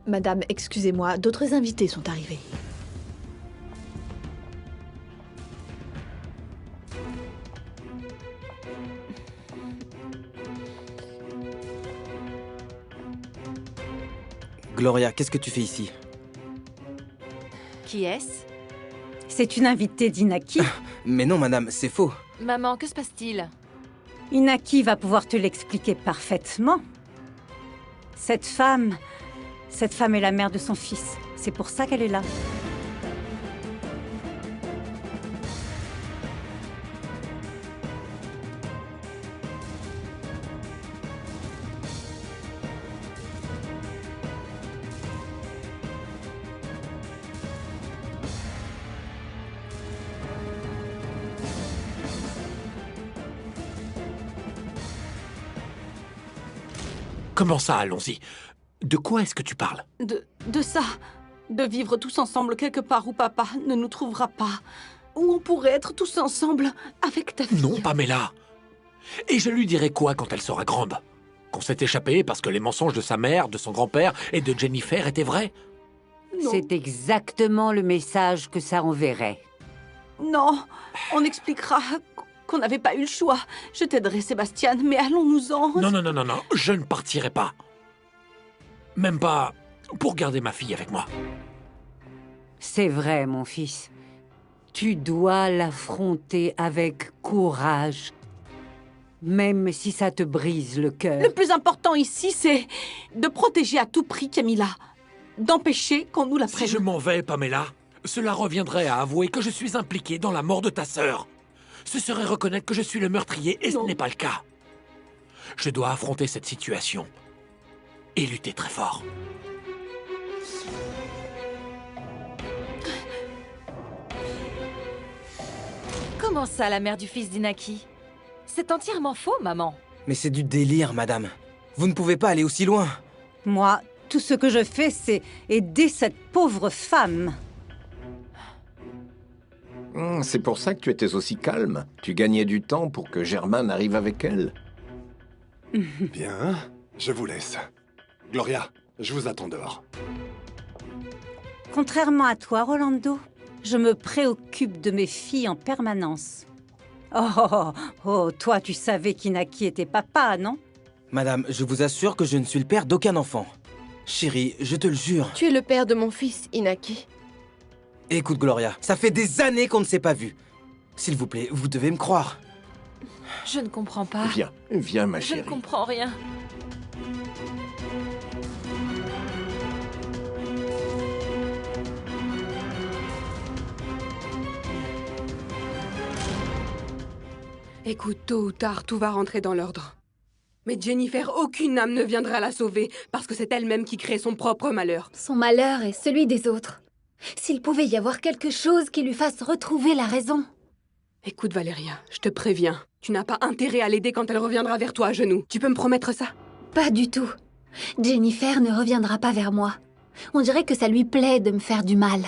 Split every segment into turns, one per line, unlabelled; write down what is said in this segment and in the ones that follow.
Madame, excusez-moi, d'autres invités sont arrivés.
Gloria, qu'est-ce que tu fais ici?
Qui est-ce?
C'est une invitée d'Inaki.
Mais non, madame, c'est faux.
Maman, que se passe-t-il?
Inaki va pouvoir te l'expliquer parfaitement. Cette femme est la mère de son fils. C'est pour ça qu'elle est là.
Comment ça, allons-y? De quoi est-ce que tu parles?
De ça. De vivre tous ensemble quelque part où papa ne nous trouvera pas. Où on pourrait être tous ensemble avec ta fille.
Non, Pamela. Et je lui dirai quoi quand elle sera grande? Qu'on s'est échappé parce que les mensonges de sa mère, de son grand-père et de Jennifer étaient vrais?
Non.
C'est exactement le message que ça enverrait.
Non, on expliquera qu'on n'avait pas eu le choix. Je t'aiderai, Sébastien, mais allons-nous-en.
Non, je ne partirai pas. Même pas pour garder ma fille avec moi.
C'est vrai, mon fils. Tu dois l'affronter avec courage. Même si ça te brise le cœur.
Le plus important ici, c'est de protéger à tout prix Camilla. D'empêcher qu'on nous la prenne.
Si je m'en vais, Pamela, cela reviendrait à avouer que je suis impliqué dans la mort de ta sœur. Ce serait reconnaître que je suis le meurtrier, et ce n'est pas le cas. Je dois affronter cette situation et lutter très fort.
Comment ça, la mère du fils d'Inaki? C'est entièrement faux, maman.
Mais c'est du délire, madame. Vous ne pouvez pas aller aussi loin.
Moi, tout ce que je fais, c'est aider cette pauvre femme.
C'est pour ça que tu étais aussi calme. Tu gagnais du temps pour que Germain arrive avec elle.
Bien, je vous laisse. Gloria, je vous attends dehors.
Contrairement à toi, Rolando, je me préoccupe de mes filles en permanence. Toi, tu savais qu'Inaki était papa, non?
Madame, je vous assure que je ne suis le père d'aucun enfant. Chérie, je te le jure.
Tu es le père de mon fils, Inaki.
Écoute, Gloria, ça fait des années qu'on ne s'est pas vus. S'il vous plaît, vous devez me croire.
Je ne comprends pas.
Viens, ma
Je
chérie.
ne comprends rien.
Écoute, tôt ou tard, tout va rentrer dans l'ordre. Mais Jennifer, aucune âme ne viendra la sauver, parce que c'est elle-même qui crée son propre malheur.
Son malheur est celui des autres. S'il pouvait y avoir quelque chose qui lui fasse retrouver la raison.
Écoute, Valéria, je te préviens. Tu n'as pas intérêt à l'aider quand elle reviendra vers toi à genoux. Tu peux me promettre ça?
Pas du tout. Jennifer ne reviendra pas vers moi. On dirait que ça lui plaît de me faire du mal.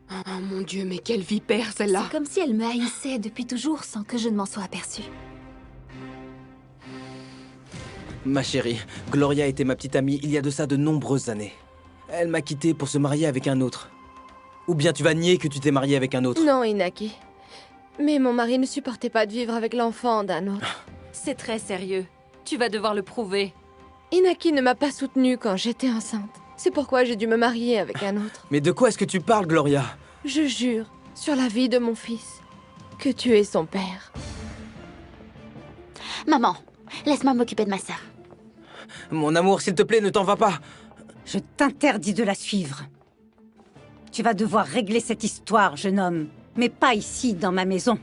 Oh mon Dieu, mais quelle vipère celle-là!
C'est comme si elle me haïssait depuis toujours sans que je ne m'en sois aperçue.
Ma chérie, Gloria était ma petite amie il y a de ça de nombreuses années. Elle m'a quitté pour se marier avec un autre. Ou bien tu vas nier que tu t'es marié avec un autre.
Non, Inaki. Mais mon mari ne supportait pas de vivre avec l'enfant d'un autre.
C'est très sérieux. Tu vas devoir le prouver.
Inaki ne m'a pas soutenue quand j'étais enceinte. C'est pourquoi j'ai dû me marier avec un autre.
Mais de quoi est-ce que tu parles, Gloria?
Je jure, sur la vie de mon fils, que tu es son père.
Maman, laisse-moi m'occuper de ma sœur.
Mon amour, s'il te plaît, ne t'en va pas.
Je t'interdis de la suivre. Tu vas devoir régler cette histoire, jeune homme. Mais pas ici, dans ma maison.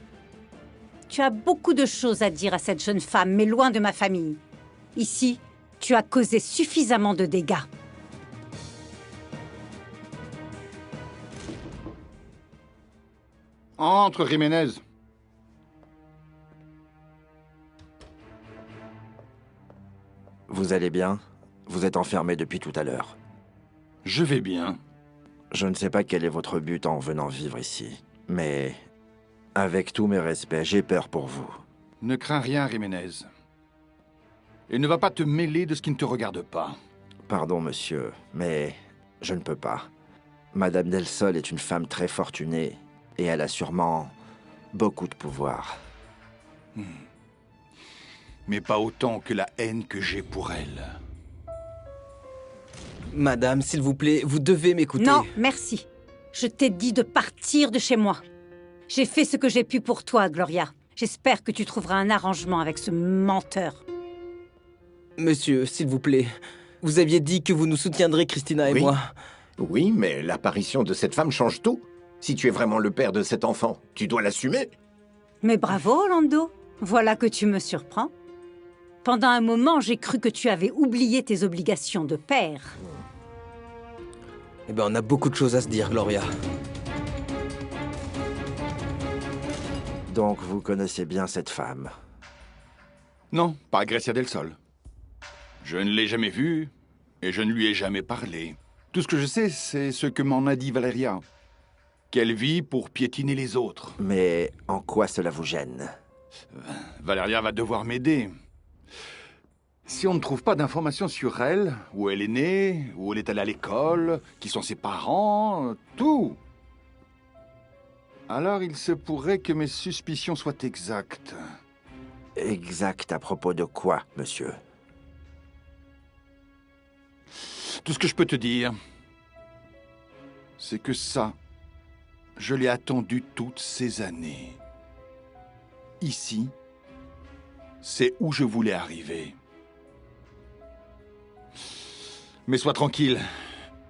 Tu as beaucoup de choses à dire à cette jeune femme, mais loin de ma famille. Ici, tu as causé suffisamment de dégâts.
Entre, Jiménez.
Vous allez bien? Vous êtes enfermé depuis tout à l'heure.
Je vais bien.
Je ne sais pas quel est votre but en venant vivre ici, mais avec tous mes respects, j'ai peur pour vous.
Ne crains rien, Jiménez. Et ne va pas te mêler de ce qui ne te regarde pas.
Pardon, monsieur, mais je ne peux pas. Madame Del Sol est une femme très fortunée et elle a sûrement beaucoup de pouvoir.
Mais pas autant que la haine que j'ai pour elle.
Madame, s'il vous plaît, vous devez m'écouter.
Non, merci. Je t'ai dit de partir de chez moi. J'ai fait ce que j'ai pu pour toi, Gloria. J'espère que tu trouveras un arrangement avec ce menteur.
Monsieur, s'il vous plaît, vous aviez dit que vous nous soutiendrez, Christina et
Oui.
moi.
Oui, mais l'apparition de cette femme change tout. Si tu es vraiment le père de cet enfant, tu dois l'assumer.
Mais bravo, Orlando. Voilà que tu me surprends. Pendant un moment, j'ai cru que tu avais oublié tes obligations de père.
Eh ben, on a beaucoup de choses à se dire, Gloria.
Donc vous connaissez bien cette femme?
Non, pas Grecia del Sol. Je ne l'ai jamais vue et je ne lui ai jamais parlé. Tout ce que je sais, c'est ce que m'en a dit Valeria. Qu'elle vit pour piétiner les autres.
Mais en quoi cela vous gêne?
Valeria va devoir m'aider. Si on ne trouve pas d'informations sur elle, où elle est née, où elle est allée à l'école, qui sont ses parents, tout. Alors il se pourrait que mes suspicions soient exactes.
Exact à propos de quoi, monsieur?
Tout ce que je peux te dire, c'est que ça, je l'ai attendu toutes ces années. Ici, c'est où je voulais arriver. Mais sois tranquille,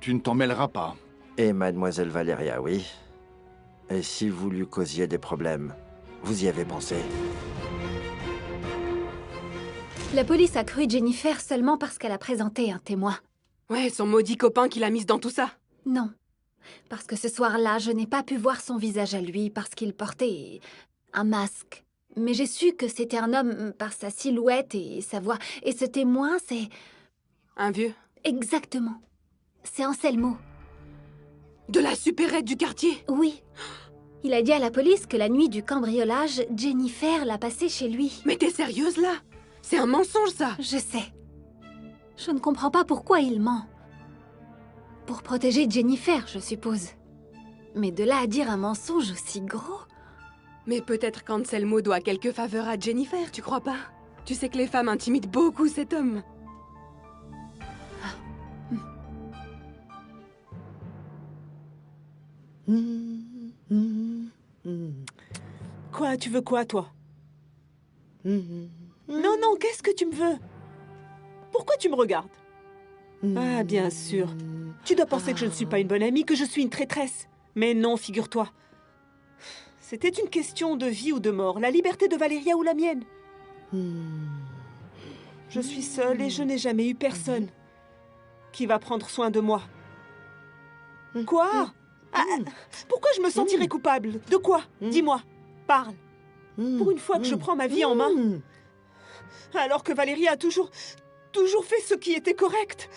tu ne t'en mêleras pas.
Et mademoiselle Valeria, oui. Et si vous lui causiez des problèmes, vous y avez pensé?
La police a cru Jennifer seulement parce qu'elle a présenté un témoin.
Ouais, son maudit copain qui l'a mise dans tout ça.
Non. Parce que ce soir-là, je n'ai pas pu voir son visage à lui parce qu'il portait un masque. Mais j'ai su que c'était un homme par sa silhouette et sa voix. Et ce témoin, c'est...
Un vieux?
Exactement. C'est Anselmo.
De la supérette du quartier?
Oui. Il a dit à la police que la nuit du cambriolage, Jennifer l'a passé chez lui.
Mais t'es sérieuse, là? C'est un mensonge, ça?
Je sais. Je ne comprends pas pourquoi il ment. Pour protéger Jennifer, je suppose. Mais de là à dire un mensonge aussi gros...
Mais peut-être qu'Anselmo doit quelques faveurs à Jennifer, tu crois pas? Tu sais que les femmes intimident beaucoup cet homme.
Quoi, tu veux quoi, toi? Non, non, qu'est-ce que tu me veux? Pourquoi tu me regardes? Ah, bien sûr. Tu dois penser que je ne suis pas une bonne amie, que je suis une traîtresse. Mais non, figure-toi. C'était une question de vie ou de mort, la liberté de Valeria ou la mienne. Je suis seule et je n'ai jamais eu personne qui va prendre soin de moi. Quoi? Ah, pourquoi je me sentirais coupable? De quoi? Dis-moi. Parle. Pour une fois que je prends ma vie en main. Alors que Valeria a toujours fait ce qui était correct.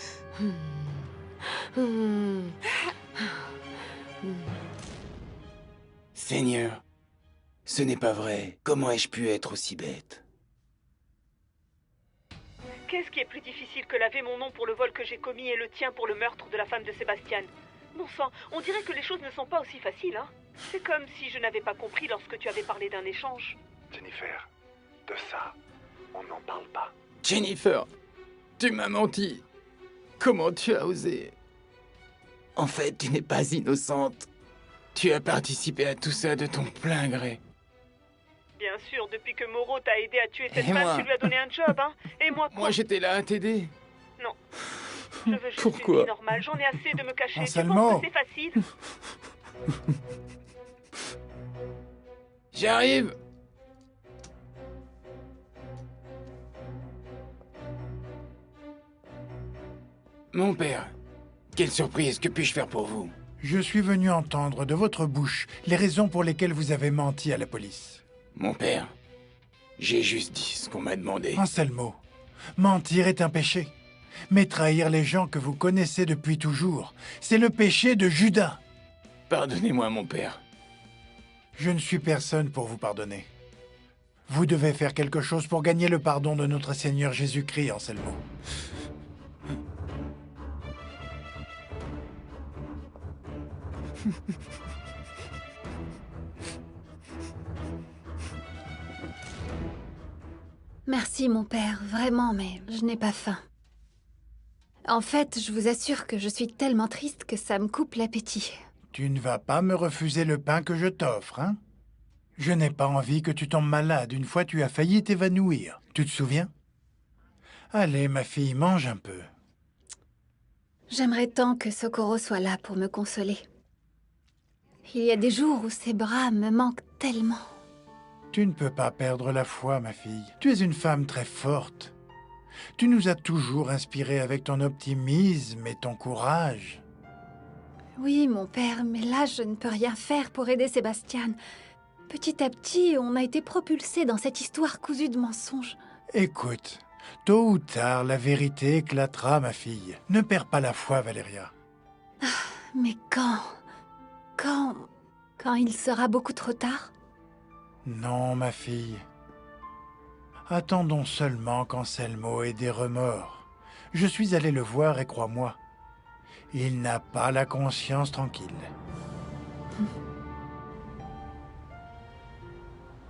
Seigneur, ce n'est pas vrai. Comment ai-je pu être aussi bête?
Qu'est-ce qui est plus difficile que laver mon nom pour le vol que j'ai commis et le tien pour le meurtre de la femme de Sébastien? Bon sang, on dirait que les choses ne sont pas aussi faciles, hein? C'est comme si je n'avais pas compris lorsque tu avais parlé d'un échange.
Jennifer, de ça, on n'en parle pas.
Jennifer, tu m'as menti. Comment tu as osé? En fait, tu n'es pas innocente. Tu as participé à tout ça de ton plein gré.
Bien sûr, depuis que Moreau t'a aidé à tuer cette
Et
femme,
moi
tu lui as donné un job, hein? Et moi, quoi?
Moi, j'étais là à t'aider.
Non. Je veux juste
Pourquoi?
une vie normale, j'en ai assez de me cacher.
Anselmo.
Tu penses que c'est facile?
J'arrive. Mon père, quelle surprise, que puis-je faire pour vous?
Je suis venu entendre de votre bouche les raisons pour lesquelles vous avez menti à la police.
Mon père, j'ai juste dit ce qu'on m'a demandé.
Anselmo, mentir est un péché. Mais trahir les gens que vous connaissez depuis toujours, c'est le péché de Judas.
Pardonnez-moi, mon père.
Je ne suis personne pour vous pardonner. Vous devez faire quelque chose pour gagner le pardon de notre Seigneur Jésus-Christ, Anselmo.
Merci, mon père, vraiment, mais je n'ai pas faim. En fait, je vous assure que je suis tellement triste que ça me coupe l'appétit.
Tu ne vas pas me refuser le pain que je t'offre, hein? Je n'ai pas envie que tu tombes malade. Une fois, tu as failli t'évanouir. Tu te souviens? Allez, ma fille, mange un peu.
J'aimerais tant que Socorro soit là pour me consoler. Il y a des jours où ses bras me manquent tellement.
Tu ne peux pas perdre la foi, ma fille. Tu es une femme très forte. Tu nous as toujours inspirés avec ton optimisme et ton courage.
Oui, mon père, mais là, je ne peux rien faire pour aider Sébastien. Petit à petit, on a été propulsés dans cette histoire cousue de mensonges.
Écoute, tôt ou tard, la vérité éclatera, ma fille. Ne perds pas la foi, Valéria.
Mais quand il sera beaucoup trop tard?
Non, ma fille. Attendons seulement qu'Anselmo ait des remords. Je suis allé le voir et crois-moi, il n'a pas la conscience tranquille.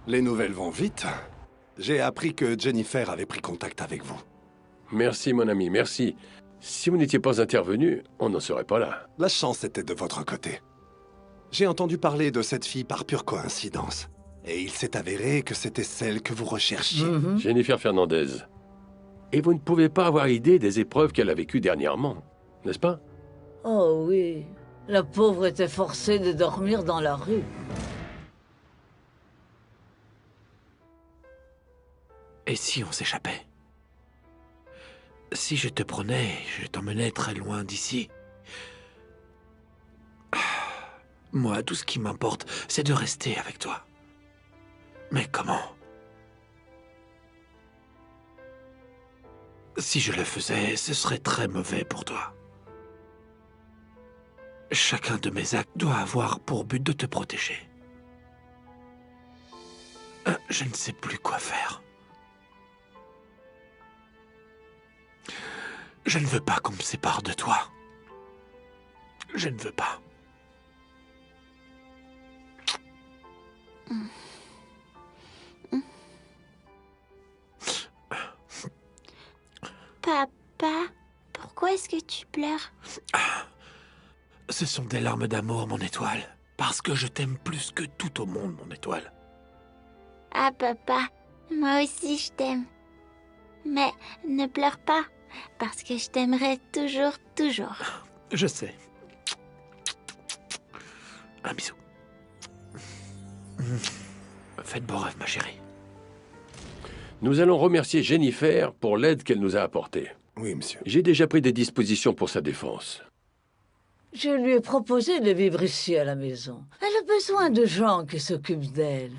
Les nouvelles vont vite. J'ai appris que Jennifer avait pris contact avec vous.
Merci, mon ami, merci. Si vous n'étiez pas intervenu, on n'en serait pas là.
La chance était de votre côté. J'ai entendu parler de cette fille par pure coïncidence. Et il s'est avéré que c'était celle que vous recherchiez.
Jennifer Fernandez. Et vous ne pouvez pas avoir idée des épreuves qu'elle a vécues dernièrement, n'est-ce pas?
Oh oui, la pauvre était forcée de dormir dans la rue.
Et si on s'échappait? Si je te prenais, je t'emmenais très loin d'ici. Moi, tout ce qui m'importe, c'est de rester avec toi. Mais comment? Si je le faisais, ce serait très mauvais pour toi. Chacun de mes actes doit avoir pour but de te protéger. Je ne sais plus quoi faire. Je ne veux pas qu'on me sépare de toi. Je ne veux pas.
Papa, pourquoi est-ce que tu pleures?
Ce sont des larmes d'amour, mon étoile. Parce que je t'aime plus que tout au monde, mon étoile.
Ah, papa, moi aussi je t'aime. Mais ne pleure pas, parce que je t'aimerai toujours, toujours.
Je sais. Un bisou. Faites bon rêve, ma chérie.
Nous allons remercier Jennifer pour l'aide qu'elle nous a apportée.
Oui, monsieur.
J'ai déjà pris des dispositions pour sa défense.
Je lui ai proposé de vivre ici à la maison. Elle a besoin de gens qui s'occupent d'elle.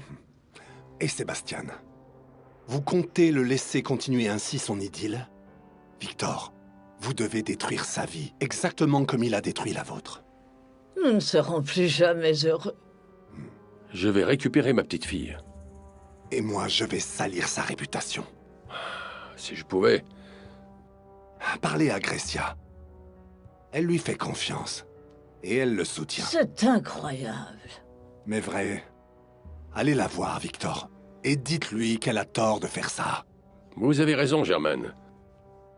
Et Sébastien, vous comptez le laisser continuer ainsi son idylle? Victor, vous devez détruire sa vie, exactement comme il a détruit la vôtre.
Nous ne serons plus jamais heureux.
Je vais récupérer ma petite fille.
Et moi, je vais salir sa réputation.
Si je pouvais.
Parlez à Grecia. Elle lui fait confiance. Et elle le soutient.
C'est incroyable.
Mais vrai. Allez la voir, Victor. Et dites-lui qu'elle a tort de faire ça.
Vous avez raison, Germaine.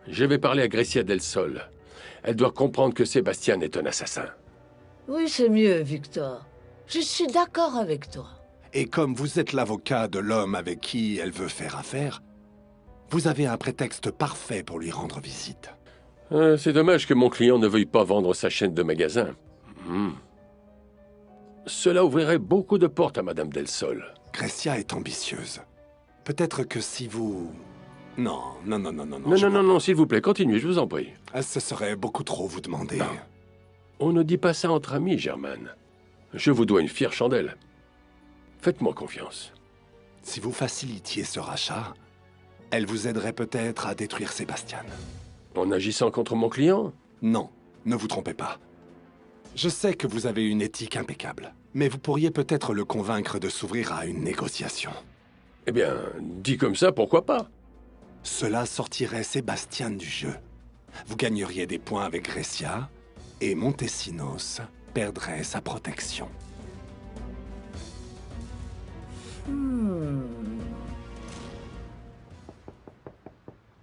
Je vais parler à Grecia del Sol. Elle doit comprendre que Sébastien est un assassin.
Oui, c'est mieux, Victor. Je suis d'accord avec toi.
Et comme vous êtes l'avocat de l'homme avec qui elle veut faire affaire, vous avez un prétexte parfait pour lui rendre visite.
C'est dommage que mon client ne veuille pas vendre sa chaîne de magasins. Cela ouvrirait beaucoup de portes à Madame Del Sol.
Grecia est ambitieuse. Peut-être que si vous... Non, non,
s'il vous plaît, continuez, je vous en prie.
Ce serait beaucoup trop vous demander.
Non. On ne dit pas ça entre amis, Germaine. Je vous dois une fière chandelle. Faites-moi confiance.
Si vous facilitiez ce rachat, elle vous aiderait peut-être à détruire Sébastien.
En agissant contre mon client?
Non, ne vous trompez pas. Je sais que vous avez une éthique impeccable, mais vous pourriez peut-être le convaincre de s'ouvrir à une négociation.
Eh bien, dit comme ça, pourquoi pas?
Cela sortirait Sébastien du jeu. Vous gagneriez des points avec Grecia, et Montesinos perdrait sa protection.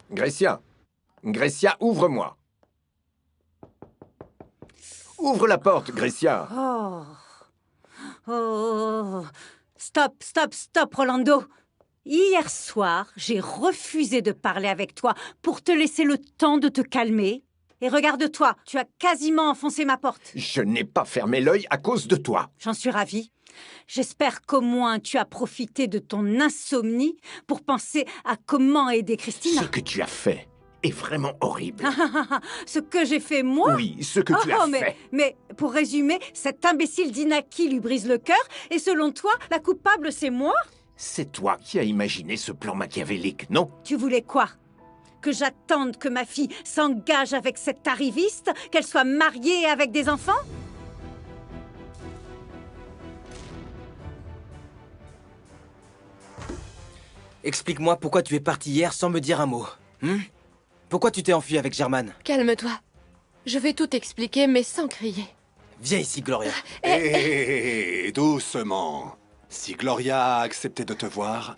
Grécia. Grécia, ouvre-moi. Ouvre la porte, Grécia.
Oh. Oh. Stop, stop, stop, Rolando. Hier soir, j'ai refusé de parler avec toi pour te laisser le temps de te calmer. Et regarde-toi, tu as quasiment enfoncé ma porte.
Je n'ai pas fermé l'œil à cause de toi.
J'en suis ravie. J'espère qu'au moins tu as profité de ton insomnie pour penser à comment aider Christina.
Ce que tu as fait est vraiment horrible.
Ce que j'ai fait moi?
Oui, ce que tu as fait.
Mais pour résumer, cet imbécile d'Inaki lui brise le cœur et selon toi, la coupable c'est moi?
C'est toi qui as imaginé ce plan machiavélique, non?
Tu voulais quoi? Que j'attende que ma fille s'engage avec cet arriviste? Qu'elle soit mariée avec des enfants?
Explique-moi pourquoi tu es parti hier sans me dire un mot. Pourquoi tu t'es enfui avec Germaine?
Calme-toi. Je vais tout expliquer, mais sans crier.
Viens ici, Gloria.
Hé, doucement. Si Gloria a accepté de te voir,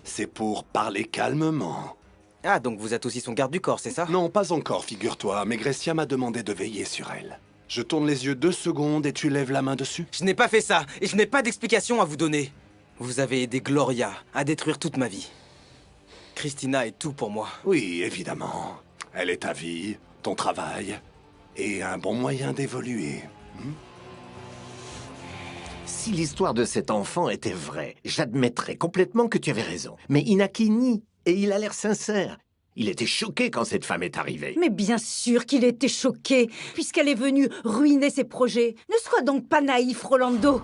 c'est pour parler calmement.
Ah, donc vous êtes aussi son garde du corps, c'est ça?
Non, pas encore, figure-toi, mais Grécia m'a demandé de veiller sur elle. Je tourne les yeux 2 secondes et tu lèves la main dessus?
Je n'ai pas fait ça, et je n'ai pas d'explication à vous donner. Vous avez aidé Gloria à détruire toute ma vie. Christina est tout pour moi.
Oui, évidemment. Elle est ta vie, ton travail, et un bon moyen d'évoluer.
Si l'histoire de cet enfant était vraie, j'admettrais complètement que tu avais raison. Mais Inaki nie, et il a l'air sincère. Il était choqué quand cette femme est arrivée.
Mais bien sûr qu'il était choqué, puisqu'elle est venue ruiner ses projets. Ne sois donc pas naïf, Rolando.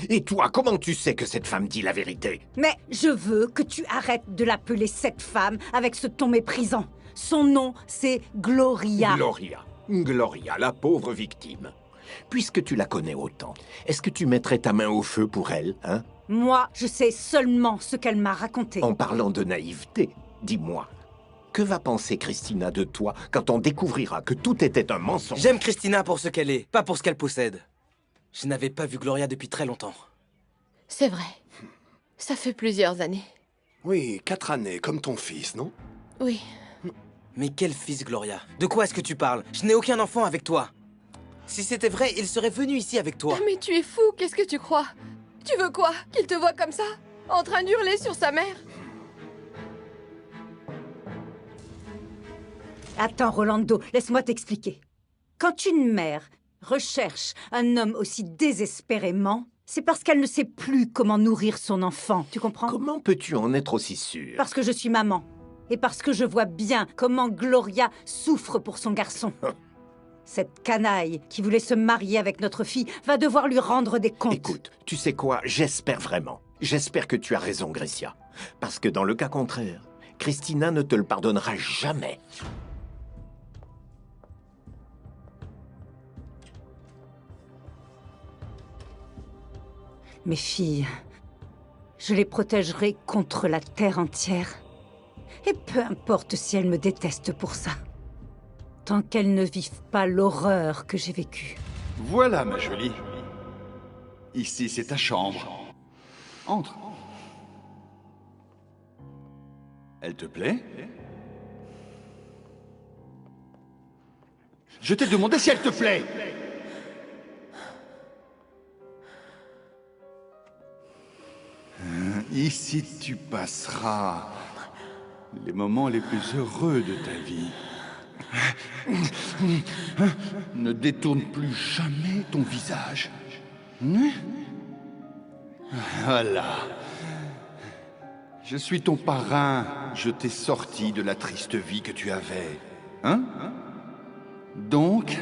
Et toi, comment tu sais que cette femme dit la vérité?
Mais je veux que tu arrêtes de l'appeler cette femme avec ce ton méprisant. Son nom, c'est Gloria.
Gloria, la pauvre victime. Puisque tu la connais autant, est-ce que tu mettrais ta main au feu pour elle, hein?
Moi, je sais seulement ce qu'elle m'a raconté.
En parlant de naïveté, dis-moi, que va penser Christina de toi quand on découvrira que tout était un mensonge?
J'aime Christina pour ce qu'elle est, pas pour ce qu'elle possède. Je n'avais pas vu Gloria depuis très longtemps.
C'est vrai. Ça fait plusieurs années.
Oui, 4 années, comme ton fils, non?
Oui.
Mais quel fils, Gloria? De quoi est-ce que tu parles? Je n'ai aucun enfant avec toi. Si c'était vrai, il serait venu ici avec toi.
Mais tu es fou, qu'est-ce que tu crois? Tu veux quoi? Qu'il te voie comme ça? En train d'hurler sur sa mère?
Attends, Rolando, laisse-moi t'expliquer. Quand une mère recherche un homme aussi désespérément, c'est parce qu'elle ne sait plus comment nourrir son enfant, tu comprends?
Comment peux-tu en être aussi sûre?
Parce que je suis maman. Et parce que je vois bien comment Gloria souffre pour son garçon. Cette canaille qui voulait se marier avec notre fille va devoir lui rendre des comptes.
Écoute, tu sais quoi? J'espère vraiment. J'espère que tu as raison, Grécia. Parce que dans le cas contraire, Christina ne te le pardonnera jamais.
Mes filles, je les protégerai contre la terre entière. Et peu importe si elles me détestent pour ça. Tant qu'elles ne vivent pas l'horreur que j'ai vécue.
Voilà, ma jolie. Ici, c'est ta chambre. Entre. Elle te plaît? Je t'ai demandé si elle te plaît. Ici, tu passeras les moments les plus heureux de ta vie. Ne détourne plus jamais ton visage. Voilà. Je suis ton parrain. Je t'ai sorti de la triste vie que tu avais. Hein? Donc,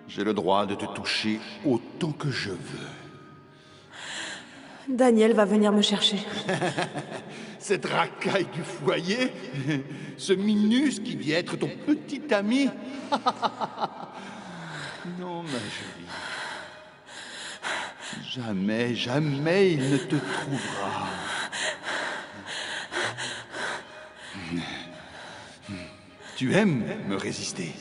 j'ai le droit de te toucher autant que je veux.
Daniel va venir me chercher.
Cette racaille du foyer, ce Minus qui vient être ton petit ami. Non, ma jolie. Jamais, jamais il ne te trouvera. Tu aimes me résister.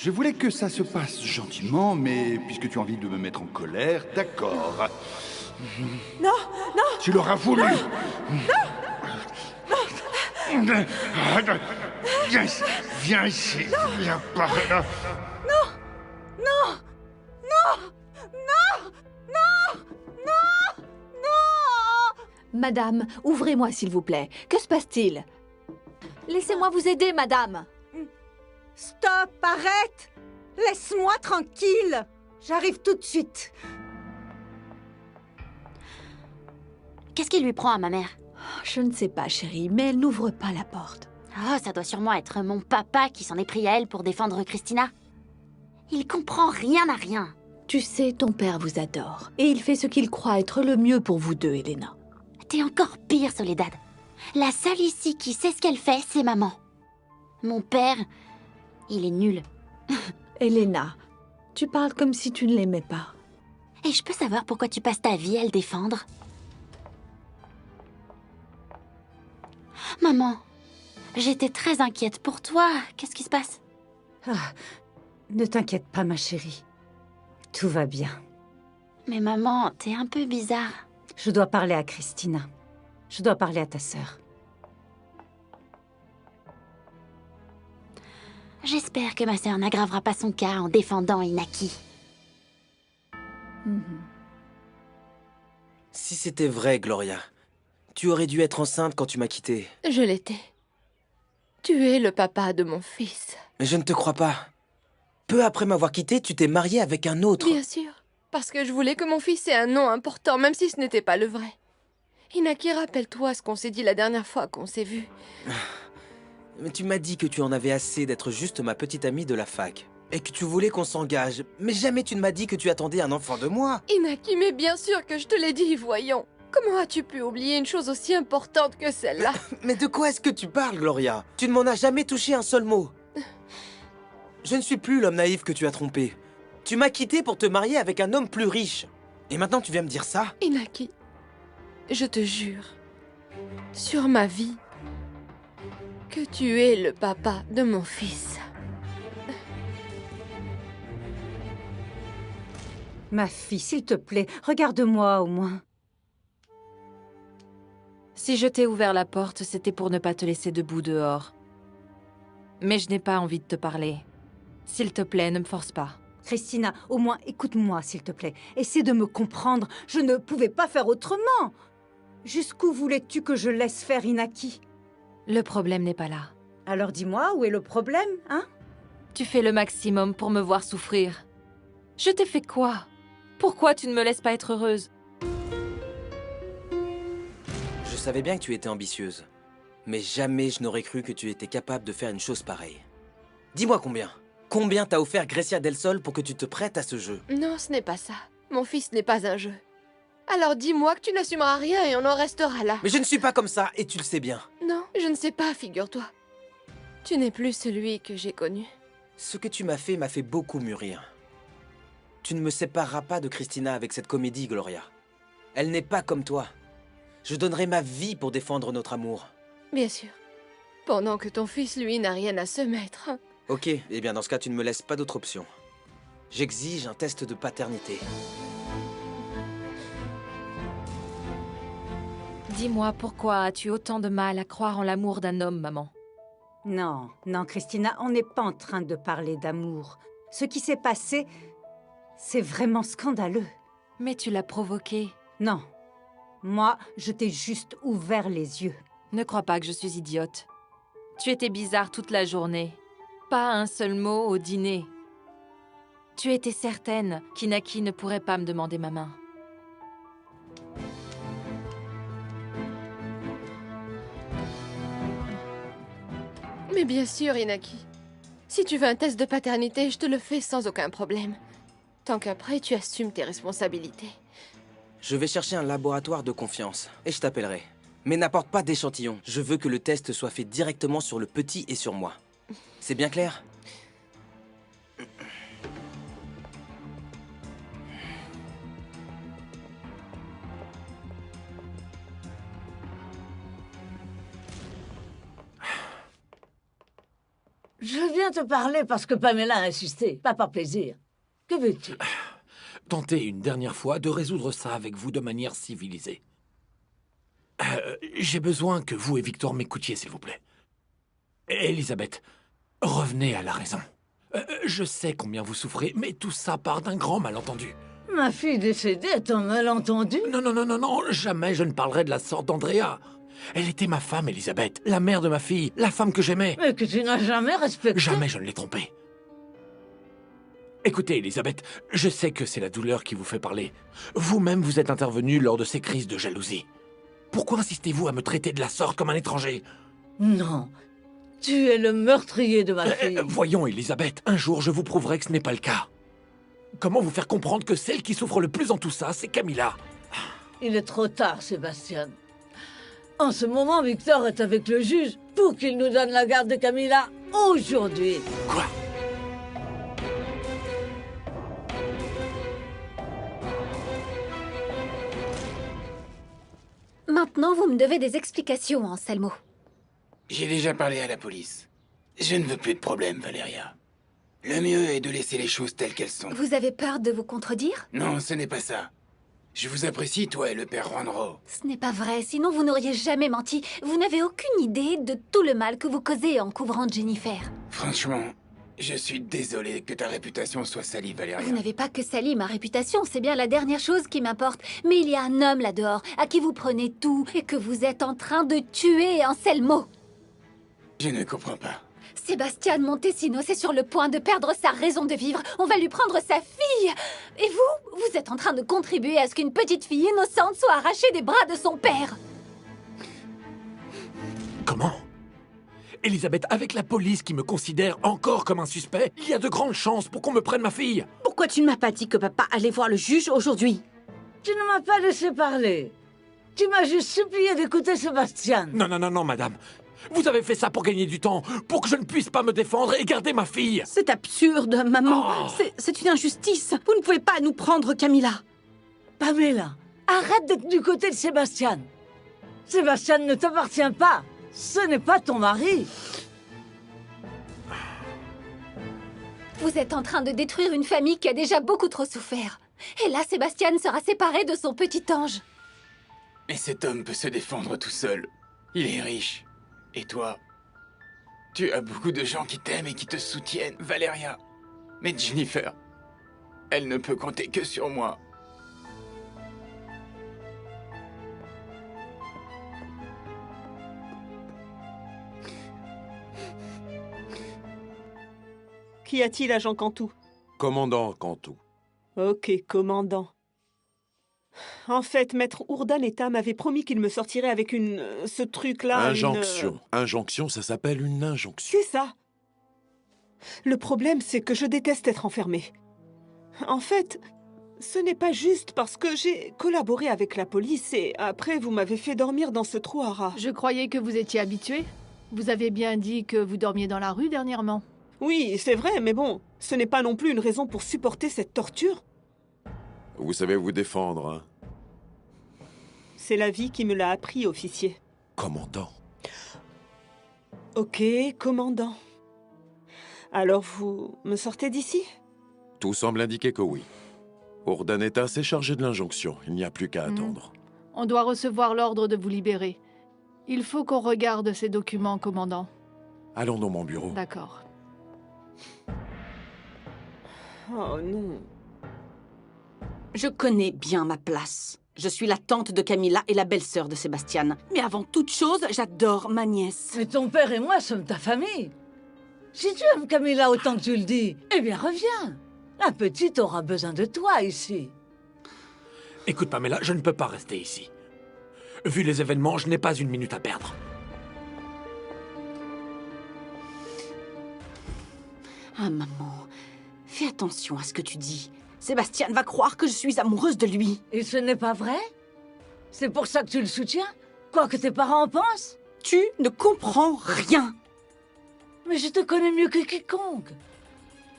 Je voulais que ça se passe gentiment, mais puisque tu as envie de me mettre en colère, d'accord.
Non, non.
Tu l'auras voulu.
Non.
Viens ici. Viens par là.
Non. Non. Non. Non. Non. Non. Non.
Madame, ouvrez-moi s'il vous plaît. Que se passe-t-il? Laissez-moi vous aider, madame.
Stop, arrête! Laisse-moi tranquille! J'arrive tout de suite.
Qu'est-ce qui lui prend à ma mère?
Je ne sais pas, chérie, mais elle n'ouvre pas la porte.
Oh, ça doit sûrement être mon papa qui s'en est pris à elle pour défendre Christina. Il comprend rien à rien.
Tu sais, ton père vous adore. Et il fait ce qu'il croit être le mieux pour vous deux, Elena.
T'es encore pire, Soledad. La seule ici qui sait ce qu'elle fait, c'est maman. Mon père, il est nul.
Elena, tu parles comme si tu ne l'aimais pas.
Et je peux savoir pourquoi tu passes ta vie à le défendre? Maman, j'étais très inquiète pour toi. Qu'est-ce qui se passe?
Ne t'inquiète pas, ma chérie. Tout va bien.
Mais maman, t'es un peu bizarre.
Je dois parler à Christina. Je dois parler à ta sœur.
J'espère que ma sœur n'aggravera pas son cas en défendant Inaki.
Si c'était vrai, Gloria, tu aurais dû être enceinte quand tu m'as quitté.
Je l'étais. Tu es le papa de mon fils.
Mais je ne te crois pas. Peu après m'avoir quitté, tu t'es mariée avec un autre.
Bien sûr. Parce que je voulais que mon fils ait un nom important, même si ce n'était pas le vrai. Inaki, rappelle-toi ce qu'on s'est dit la dernière fois qu'on s'est vus.
Mais tu m'as dit que tu en avais assez d'être juste ma petite amie de la fac. Et que tu voulais qu'on s'engage. Mais jamais tu ne m'as dit que tu attendais un enfant de moi.
Inaki, mais bien sûr que je te l'ai dit, voyons. Comment as-tu pu oublier une chose aussi importante que celle-là?
Mais de quoi est-ce que tu parles, Gloria? Tu ne m'en as jamais touché un seul mot. Je ne suis plus l'homme naïf que tu as trompé. Tu m'as quitté pour te marier avec un homme plus riche. Et maintenant tu viens me dire ça?
Inaki, je te jure, sur ma vie, que tu es le papa de mon fils.
Ma fille, s'il te plaît, regarde-moi au moins.
Si je t'ai ouvert la porte, c'était pour ne pas te laisser debout dehors. Mais je n'ai pas envie de te parler. S'il te plaît, ne me force pas.
Christina, au moins écoute-moi, s'il te plaît. Essaie de me comprendre. Je ne pouvais pas faire autrement. Jusqu'où voulais-tu que je laisse faire Inaki?
Le problème n'est pas là.
Alors dis-moi, où est le problème, hein?
Tu fais le maximum pour me voir souffrir. Je t'ai fait quoi? Pourquoi tu ne me laisses pas être heureuse?
Je savais bien que tu étais ambitieuse. Mais jamais je n'aurais cru que tu étais capable de faire une chose pareille. Dis-moi combien? Combien t'as offert Grecia del Sol pour que tu te prêtes à ce jeu?
Non, ce n'est pas ça. Mon fils n'est pas un jeu. Alors dis-moi que tu n'assumeras rien et on en restera là.
Mais je ne suis pas comme ça, et tu le sais bien.
Non, je ne sais pas, figure-toi. Tu n'es plus celui que j'ai connu.
Ce que tu m'as fait beaucoup mûrir. Tu ne me sépareras pas de Christina avec cette comédie, Gloria. Elle n'est pas comme toi. Je donnerai ma vie pour défendre notre amour.
Bien sûr. Pendant que ton fils, lui, n'a rien à se mettre.
Ok, eh bien dans ce cas, tu ne me laisses pas d'autre option. J'exige un test de paternité.
Dis-moi, pourquoi as-tu autant de mal à croire en l'amour d'un homme, maman?
Non, non, Christina, on n'est pas en train de parler d'amour. Ce qui s'est passé, c'est vraiment scandaleux.
Mais tu l'as provoqué.
Non. Moi, je t'ai juste ouvert les yeux.
Ne crois pas que je suis idiote. Tu étais bizarre toute la journée. Pas un seul mot au dîner. Tu étais certaine qu'Inaki ne pourrait pas me demander ma main.
Mais bien sûr, Inaki. Si tu veux un test de paternité, je te le fais sans aucun problème. Tant qu'après, tu assumes tes responsabilités.
Je vais chercher un laboratoire de confiance, et je t'appellerai. Mais n'apporte pas d'échantillon. Je veux que le test soit fait directement sur le petit et sur moi. C'est bien clair?
Je viens te parler parce que Pamela a insisté, pas par plaisir. Que veux-tu?
Tentez une dernière fois de résoudre ça avec vous de manière civilisée. J'ai besoin que vous et Victor m'écoutiez, s'il vous plaît. Elisabeth, revenez à la raison. Je sais combien vous souffrez, mais tout ça part d'un grand malentendu.
Ma fille décédée est un malentendu?
Non, jamais je ne parlerai de la sorte d'Andrea. Elle était ma femme, Elisabeth, la mère de ma fille, la femme que j'aimais.
Mais que tu n'as jamais respectée.
Jamais je ne l'ai trompée. Écoutez, Elisabeth, je sais que c'est la douleur qui vous fait parler. Vous-même, vous êtes intervenue lors de ces crises de jalousie. Pourquoi insistez-vous à me traiter de la sorte comme un étranger?
Non, tu es le meurtrier de ma fille.
Voyons, Elisabeth, un jour je vous prouverai que ce n'est pas le cas. Comment vous faire comprendre que celle qui souffre le plus en tout ça, c'est Camilla?
Il est trop tard, Sébastien. En ce moment, Victor est avec le juge pour qu'il nous donne la garde de Camilla aujourd'hui.
Quoi?
Maintenant, vous me devez des explications, Anselmo.
J'ai déjà parlé à la police. Je ne veux plus de problème, Valeria. Le mieux est de laisser les choses telles qu'elles sont.
Vous avez peur de vous contredire?
Non, ce n'est pas ça. Je vous apprécie, toi et le père Ronro.
Ce n'est pas vrai, sinon vous n'auriez jamais menti. Vous n'avez aucune idée de tout le mal que vous causez en couvrant Jennifer.
Franchement, je suis désolé que ta réputation soit salie, Valeria.
Vous n'avez pas que sali ma réputation, c'est bien la dernière chose qui m'importe. Mais il y a un homme là-dehors, à qui vous prenez tout, et que vous êtes en train de tuer, Anselmo.
Je ne comprends pas.
Sébastien Montesinos est sur le point de perdre sa raison de vivre. On va lui prendre sa fille. Et vous êtes en train de contribuer à ce qu'une petite fille innocente soit arrachée des bras de son père.
Comment? Elisabeth, avec la police qui me considère encore comme un suspect, il y a de grandes chances pour qu'on me prenne ma fille.
Pourquoi tu ne m'as pas dit que papa allait voir le juge aujourd'hui?
Tu ne m'as pas laissé parler. Tu m'as juste supplié d'écouter Sébastien.
Non, madame. Vous avez fait ça pour gagner du temps, pour que je ne puisse pas me défendre et garder ma fille.
C'est absurde, maman.
Oh.
C'est une injustice. Vous ne pouvez pas nous prendre Camilla.
Pamela, arrête d'être du côté de Sébastien. Sébastien ne t'appartient pas. Ce n'est pas ton mari.
Vous êtes en train de détruire une famille qui a déjà beaucoup trop souffert. Et là, Sébastien sera séparé de son petit ange.
Mais cet homme peut se défendre tout seul. Il est riche. Et toi? Tu as beaucoup de gens qui t'aiment et qui te soutiennent, Valeria. Mais Jennifer, elle ne peut compter que sur moi.
Qu'y a-t-il, agent Cantou?
Commandant Cantou.
Ok, commandant. En fait, maître Ourdaneta m'avait promis qu'il me sortirait avec ce truc-là.
Injonction. Injonction, ça s'appelle une injonction.
C'est ça. Le problème, c'est que je déteste être enfermée. En fait, ce n'est pas juste parce que j'ai collaboré avec la police et après, vous m'avez fait dormir dans ce trou à rats.
Je croyais que vous étiez habitué. Vous avez bien dit que vous dormiez dans la rue dernièrement.
Oui, c'est vrai, mais bon, ce n'est pas non plus une raison pour supporter cette torture.
Vous savez vous défendre, hein?
C'est la vie qui me l'a appris, officier.
Commandant.
Ok, commandant. Alors vous me sortez d'ici?
Tout semble indiquer que oui. Urdaneta s'est chargé de l'injonction. Il n'y a plus qu'à attendre.
On doit recevoir l'ordre de vous libérer. Il faut qu'on regarde ces documents, commandant.
Allons dans mon bureau.
D'accord.
Oh non.
Je connais bien ma place. Je suis la tante de Camilla et la belle-sœur de Sébastien. Mais avant toute chose, j'adore ma nièce.
Mais ton père et moi sommes ta famille. Si tu aimes Camilla autant que tu le dis, eh bien reviens. La petite aura besoin de toi ici.
Écoute, Pamela, je ne peux pas rester ici. Vu les événements, je n'ai pas une minute à perdre.
Ah, maman, fais attention à ce que tu dis. Sébastien va croire que je suis amoureuse de lui.
Et ce n'est pas vrai? C'est pour ça que tu le soutiens? Quoi que tes parents en pensent?
Tu ne comprends rien.
Mais je te connais mieux que quiconque.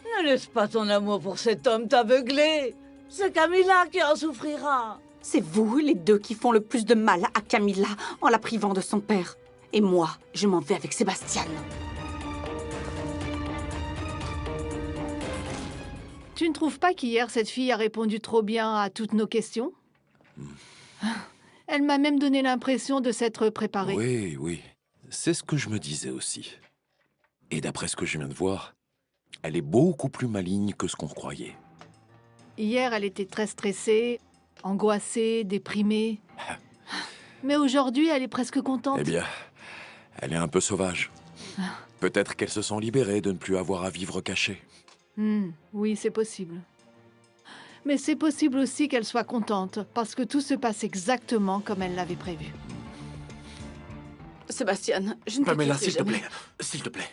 Ne laisse pas ton amour pour cet homme t'aveugler. C'est Camilla qui en souffrira.
C'est vous, les deux, qui font le plus de mal à Camilla en la privant de son père. Et moi, je m'en vais avec Sébastien.
Tu ne trouves pas qu'hier, cette fille a répondu trop bien à toutes nos questions? Elle m'a même donné l'impression de s'être préparée.
Oui, oui. C'est ce que je me disais aussi. Et d'après ce que je viens de voir, elle est beaucoup plus maligne que ce qu'on croyait.
Hier, elle était très stressée, angoissée, déprimée. Mais aujourd'hui, elle est presque contente.
Eh bien, elle est un peu sauvage. Peut-être qu'elle se sent libérée de ne plus avoir à vivre cachée.
Oui, c'est possible. Mais c'est possible aussi qu'elle soit contente, parce que tout se passe exactement comme elle l'avait prévu.
Sébastien, je ne te
Pamela,
quitterai
s'il te
jamais.
plaît. S'il te plaît.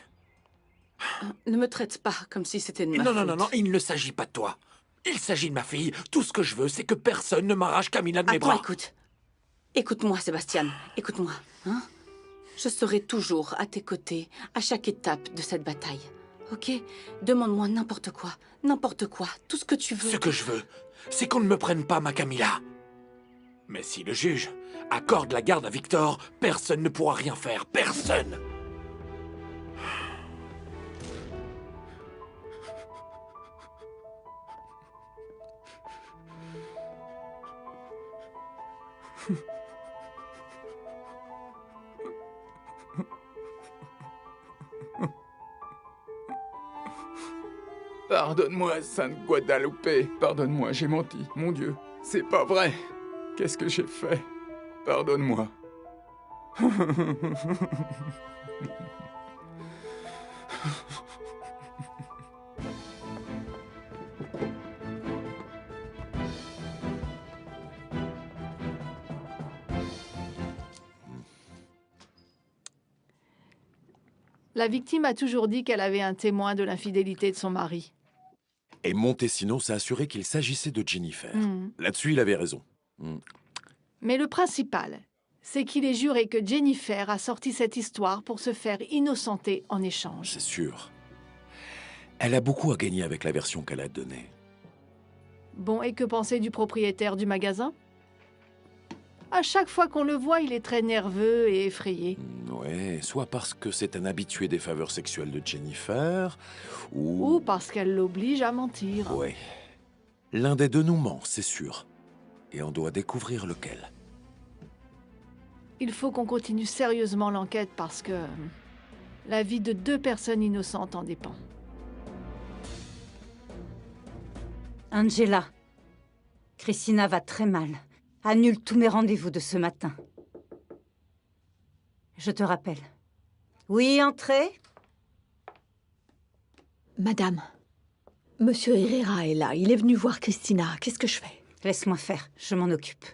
Ne me traite pas comme si c'était de ma
Non,
faute.
non, il ne s'agit pas de toi. Il s'agit de ma fille. Tout ce que je veux, c'est que personne ne m'arrache Camilla de mes bras.
Écoute. Écoute-moi, Sébastien. Écoute-moi. Hein? Je serai toujours à tes côtés, à chaque étape de cette bataille. Ok? Demande-moi n'importe quoi. N'importe quoi. Tout ce que tu veux.
Ce que je veux, c'est qu'on ne me prenne pas ma Camilla. Mais si le juge accorde la garde à Victor, personne ne pourra rien faire. Personne!
Pardonne-moi, Sainte Guadalupe. Pardonne-moi, j'ai menti. Mon Dieu, c'est pas vrai. Qu'est-ce que j'ai fait? Pardonne-moi.
La victime a toujours dit qu'elle avait un témoin de l'infidélité de son mari.
Et Montesino s'est assuré qu'il s'agissait de Jennifer. Là-dessus, il avait raison.
Mais le principal, c'est qu'il est juré que Jennifer a sorti cette histoire pour se faire innocenter en échange.
C'est sûr. Elle a beaucoup à gagner avec la version qu'elle a donnée.
Bon, et que penser du propriétaire du magasin? À chaque fois qu'on le voit, il est très nerveux et effrayé.
Ouais, soit parce que c'est un habitué des faveurs sexuelles de Jennifer, ou...
Ou parce qu'elle l'oblige à mentir.
Ouais. L'un des deux nous ment, c'est sûr. Et on doit découvrir lequel.
Il faut qu'on continue sérieusement l'enquête parce que la vie de 2 personnes innocentes en dépend.
Angela, Christina va très mal. Annule tous mes rendez-vous de ce matin. Je te rappelle. Oui, entrez.
Madame, Monsieur Herrera est là. Il est venu voir Christina. Qu'est-ce que je fais?
Laisse-moi faire, je m'en occupe.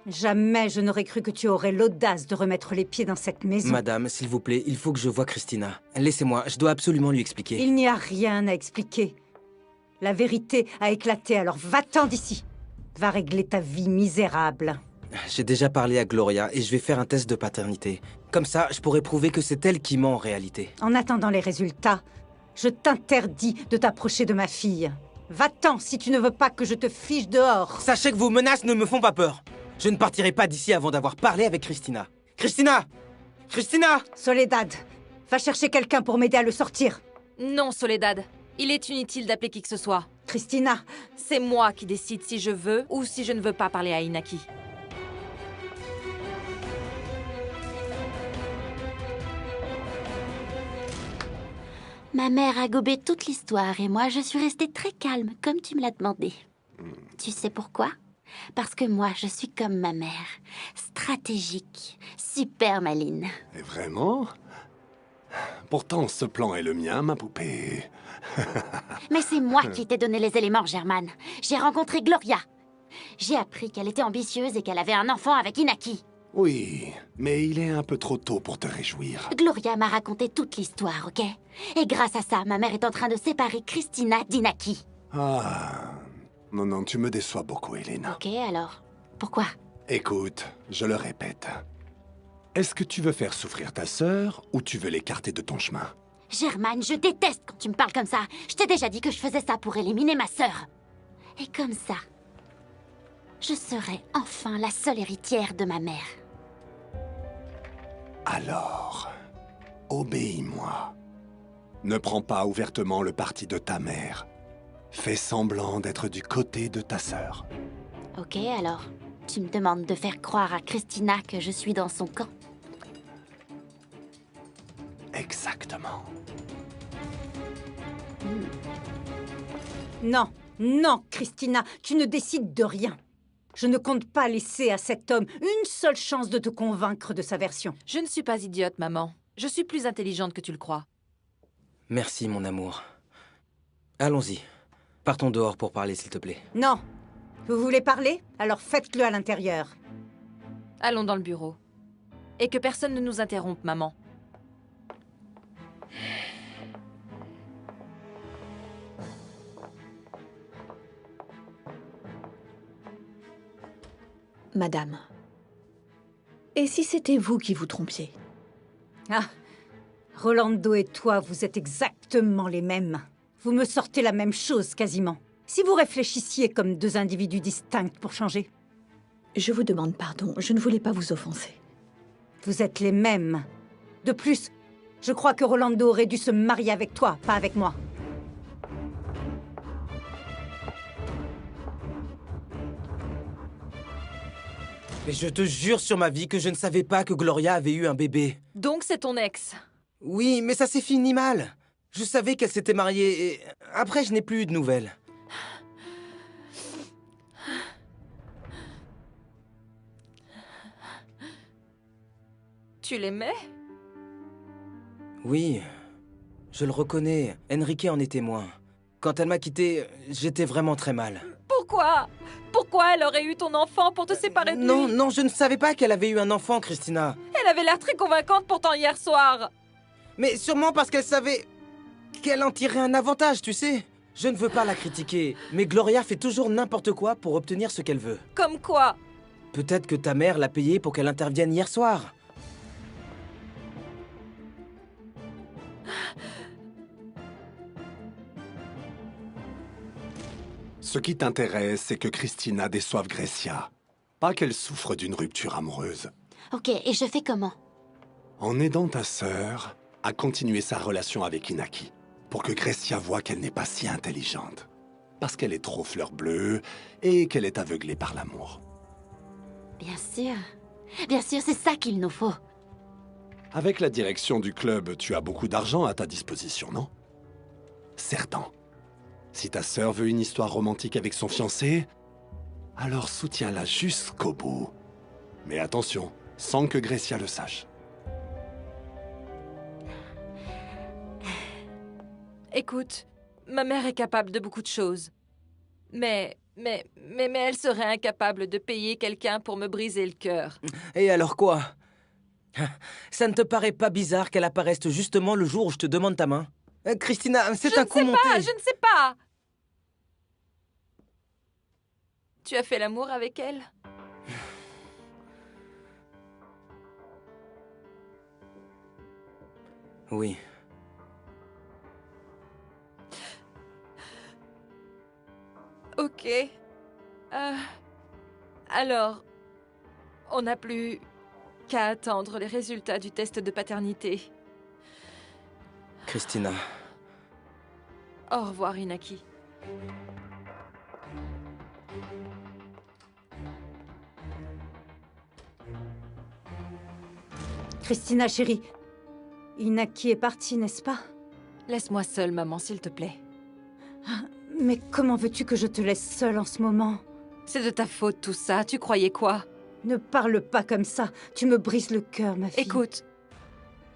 Jamais je n'aurais cru que tu aurais l'audace de remettre les pieds dans cette maison.
Madame, s'il vous plaît, il faut que je voie Christina. Laissez-moi, je dois absolument lui expliquer.
Il n'y a rien à expliquer. La vérité a éclaté, alors va-t'en d'ici. Va régler ta vie misérable.
J'ai déjà parlé à Gloria et je vais faire un test de paternité. Comme ça, je pourrais prouver que c'est elle qui ment en réalité.
En attendant les résultats, je t'interdis de t'approcher de ma fille. Va-t'en si tu ne veux pas que je te fiche dehors.
Sachez que vos menaces ne me font pas peur. Je ne partirai pas d'ici avant d'avoir parlé avec Christina. Christina! Christina!
Soledad, va chercher quelqu'un pour m'aider à le sortir.
Non, Soledad. Il est inutile d'appeler qui que ce soit.
Christina!
C'est moi qui décide si je veux ou si je ne veux pas parler à Inaki.
Ma mère a gobé toute l'histoire et moi, je suis restée très calme, comme tu me l'as demandé. Tu sais pourquoi? Parce que moi, je suis comme ma mère. Stratégique, super maline.
Et vraiment? Pourtant, ce plan est le mien, ma poupée.
Mais c'est moi qui t'ai donné les éléments, Germaine. J'ai rencontré Gloria. J'ai appris qu'elle était ambitieuse et qu'elle avait un enfant avec Inaki.
Oui, mais il est un peu trop tôt pour te réjouir.
Gloria m'a raconté toute l'histoire, ok? Et grâce à ça, ma mère est en train de séparer Christina d'Inaki.
Ah... Non, tu me déçois beaucoup, Elena.
Ok, alors, pourquoi?
Écoute, je le répète. Est-ce que tu veux faire souffrir ta sœur ou tu veux l'écarter de ton chemin?
Germaine, je déteste quand tu me parles comme ça. Je t'ai déjà dit que je faisais ça pour éliminer ma sœur. Et comme ça, je serai enfin la seule héritière de ma mère.
Alors, obéis-moi. Ne prends pas ouvertement le parti de ta mère. Fais semblant d'être du côté de ta sœur.
Ok, alors, tu me demandes de faire croire à Christina que je suis dans son camp.
Exactement.
Non, non, Christina, tu ne décides de rien. Je ne compte pas laisser à cet homme une seule chance de te convaincre de sa version.
Je ne suis pas idiote, maman. Je suis plus intelligente que tu le crois.
Merci, mon amour. Allons-y. Partons dehors pour parler, s'il te plaît.
Non. Vous voulez parler? Alors faites-le à l'intérieur.
Allons dans le bureau. Et que personne ne nous interrompe, maman.
Madame, et si c'était vous qui vous trompiez?
Ah, Rolando et toi, vous êtes exactement les mêmes. Vous me sortez la même chose, quasiment. Si vous réfléchissiez comme deux individus distincts pour changer.
Je vous demande pardon, je ne voulais pas vous offenser.
Vous êtes les mêmes. De plus, je crois que Rolando aurait dû se marier avec toi, pas avec moi.
Mais je te jure sur ma vie que je ne savais pas que Gloria avait eu un bébé.
Donc c'est ton ex?
Oui, mais ça s'est fini mal. Je savais qu'elle s'était mariée et après je n'ai plus eu de nouvelles.
Tu l'aimais?
Oui, je le reconnais. Enrique en est témoin. Quand elle m'a quitté, j'étais vraiment très mal.
Pourquoi? Pourquoi elle aurait eu ton enfant pour te séparer de lui?
Non, non, je ne savais pas qu'elle avait eu un enfant, Christina.
Elle avait l'air très convaincante pourtant hier soir.
Mais sûrement parce qu'elle savait qu'elle en tirait un avantage, tu sais. Je ne veux pas la critiquer, mais Gloria fait toujours n'importe quoi pour obtenir ce qu'elle veut.
Comme quoi?
Peut-être que ta mère l'a payée pour qu'elle intervienne hier soir.
Ce qui t'intéresse, c'est que Christina déçoive Grecia. Pas qu'elle souffre d'une rupture amoureuse.
Ok, et je fais comment?
En aidant ta sœur à continuer sa relation avec Inaki, pour que Grecia voie qu'elle n'est pas si intelligente. Parce qu'elle est trop fleur bleue et qu'elle est aveuglée par l'amour.
Bien sûr, c'est ça qu'il nous faut.
Avec la direction du club, tu as beaucoup d'argent à ta disposition, non? Certain. Si ta sœur veut une histoire romantique avec son fiancé, alors soutiens-la jusqu'au bout. Mais attention, sans que Grecia le sache.
Écoute, ma mère est capable de beaucoup de choses. Mais elle serait incapable de payer quelqu'un pour me briser le cœur.
Et alors quoi? Ça ne te paraît pas bizarre qu'elle apparaisse justement le jour où je te demande ta main? Christina, c'est un coup monté.
Je ne sais pas. Tu as fait l'amour avec elle?
Oui.
Ok. Alors, on n'a plus qu'à attendre les résultats du test de paternité.
Christina.
Au revoir, Inaki.
Christina, chérie, Inaki est parti, n'est-ce pas?
Laisse-moi seule, maman, s'il te plaît.
Mais comment veux-tu que je te laisse seule en ce moment?
C'est de ta faute, tout ça. Tu croyais quoi?
Ne parle pas comme ça. Tu me brises le cœur, ma fille.
Écoute,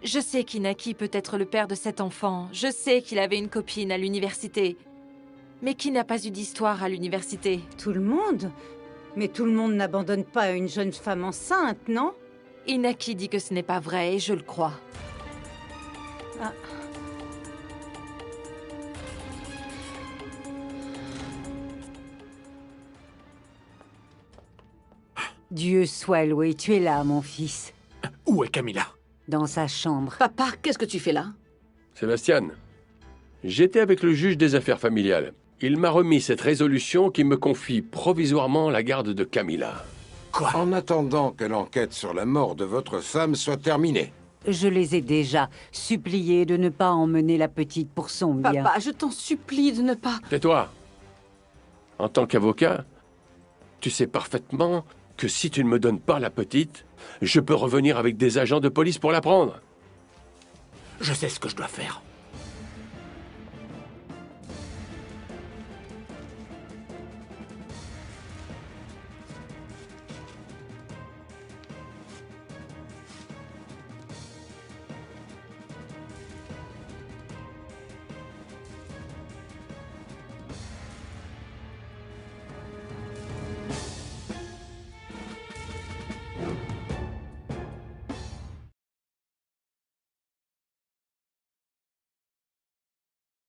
je sais qu'Inaki peut être le père de cet enfant. Je sais qu'il avait une copine à l'université. Mais qui n'a pas eu d'histoire à l'université?
Tout le monde? Mais tout le monde n'abandonne pas une jeune femme enceinte, non?
Inaki dit que ce n'est pas vrai et je le crois.
Ah. Dieu soit loué, tu es là, mon fils.
Où est Camilla?
Dans sa chambre.
Papa, qu'est-ce que tu fais là?
Sébastien, j'étais avec le juge des affaires familiales. Il m'a remis cette résolution qui me confie provisoirement la garde de Camilla.
Quoi?
En attendant que l'enquête sur la mort de votre femme soit terminée.
Je les ai déjà suppliés de ne pas emmener la petite pour son bien.
Papa, je t'en supplie de ne pas...
Tais-toi. En tant qu'avocat, tu sais parfaitement que si tu ne me donnes pas la petite, je peux revenir avec des agents de police pour la prendre.
Je sais ce que je dois faire.